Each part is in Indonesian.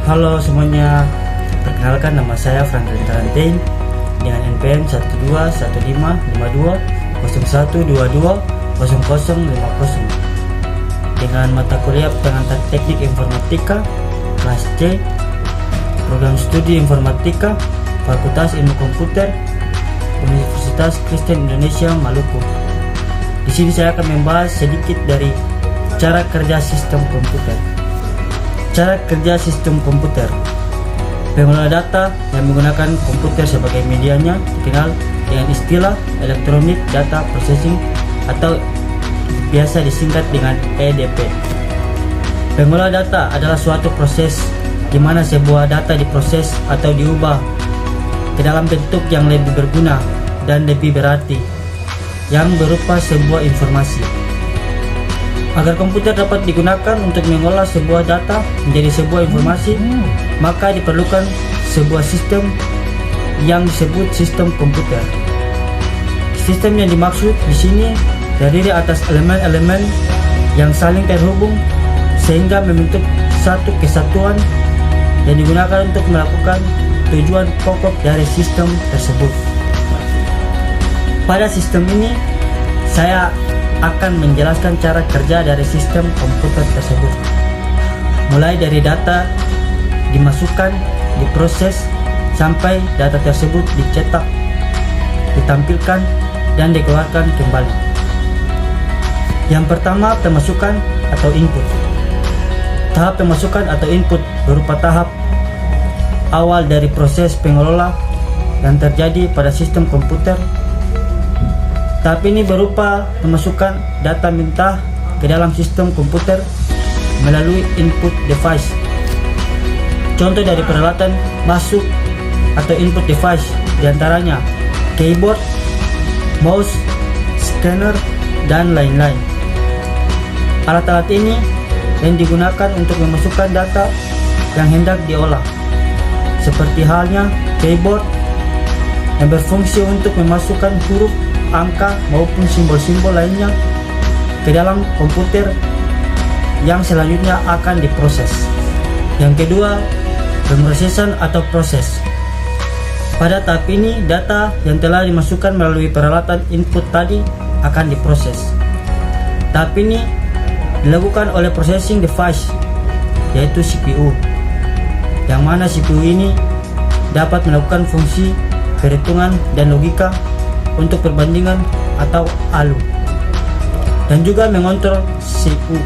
Halo semuanya, perkenalkan nama saya Franklin Tarantain dengan NPM 12155201220050 dengan mata kuliah pengantar teknik informatika kelas C, program studi informatika, Fakultas Ilmu Komputer, Universitas Kristen Indonesia Maluku. Di sini saya akan membahas sedikit dari cara kerja sistem komputer. Cara kerja sistem komputer. Pengelola data yang menggunakan komputer sebagai medianya dikenal dengan istilah Electronic Data Processing atau biasa disingkat dengan EDP. Pengelola data adalah suatu proses di mana sebuah data diproses atau diubah ke dalam bentuk yang lebih berguna dan lebih berarti, yang berupa sebuah informasi. Agar komputer dapat digunakan untuk mengolah sebuah data menjadi sebuah informasi, maka diperlukan sebuah sistem yang disebut sistem komputer. Sistem yang dimaksud di sini terdiri atas elemen-elemen yang saling terhubung sehingga membentuk satu kesatuan yang digunakan untuk melakukan tujuan pokok dari sistem tersebut. Pada sistem ini, saya akan menjelaskan cara kerja dari sistem komputer tersebut, mulai dari data dimasukkan, diproses, sampai data tersebut dicetak, ditampilkan, dan dikeluarkan kembali. Yang pertama, pemasukan atau input. Tahap pemasukan atau input berupa tahap awal dari proses pengelola yang terjadi pada sistem komputer. Tahap ini berupa pemasukan data mentah ke dalam sistem komputer melalui input device. Contoh dari peralatan masuk atau input device diantaranya keyboard, mouse, scanner, dan lain-lain. Alat-alat ini yang digunakan untuk memasukkan data yang hendak diolah, seperti halnya keyboard yang berfungsi untuk memasukkan huruf, angka, maupun simbol-simbol lainnya ke dalam komputer yang selanjutnya akan diproses. Yang kedua, pemrosesan atau proses. Pada tahap ini, data yang telah dimasukkan melalui peralatan input tadi akan diproses. Tahap ini dilakukan oleh processing device, yaitu CPU, yang mana CPU ini dapat melakukan fungsi perhitungan dan logika untuk perbandingan atau ALU, dan juga mengontrol CPU.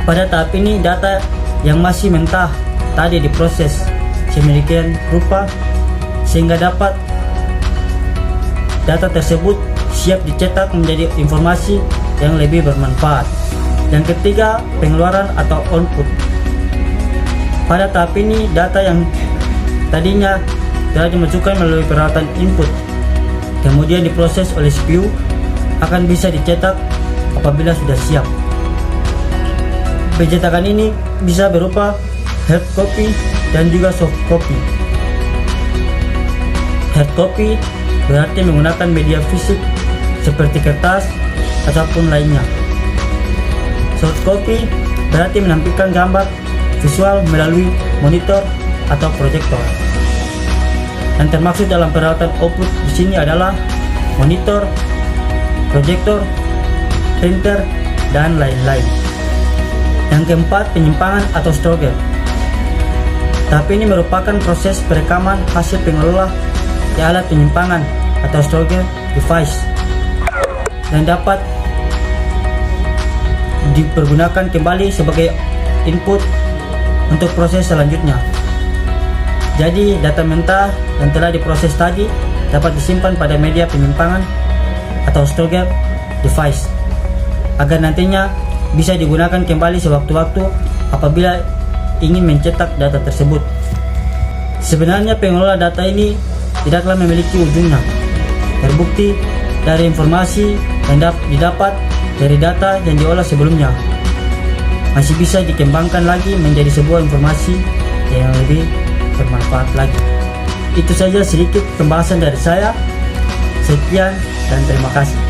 Pada tahap ini, data yang masih mentah tadi diproses sedemikian rupa sehingga dapat data tersebut siap dicetak menjadi informasi yang lebih bermanfaat. Yang ketiga, pengeluaran atau output. Pada tahap ini, data yang tadinya telah dimasukkan melalui peralatan input kemudian diproses oleh CPU akan bisa dicetak apabila sudah siap. Pencetakan ini bisa berupa hard copy dan juga soft copy. Hard copy berarti menggunakan media fisik seperti kertas ataupun lainnya. Soft copy berarti menampilkan gambar visual melalui monitor atau proyektor. Yang termaksud dalam peralatan output di sini adalah monitor, proyektor, printer, dan lain-lain. Yang keempat, penyimpangan atau storage. Tahap ini merupakan proses perekaman hasil pengelola di alat penyimpangan atau storage device dan dapat dipergunakan kembali sebagai input untuk proses selanjutnya. Jadi, data mentah yang telah diproses tadi dapat disimpan pada media penyimpangan atau storage device agar nantinya bisa digunakan kembali sewaktu-waktu apabila ingin mencetak data tersebut. Sebenarnya pengelola data ini tidaklah memiliki ujungnya. Terbukti dari informasi yang didapat dari data yang diolah sebelumnya masih bisa dikembangkan lagi menjadi sebuah informasi yang lebih bermanfaat lagi. Itu saja sedikit pembahasan dari saya. Sekian dan terima kasih.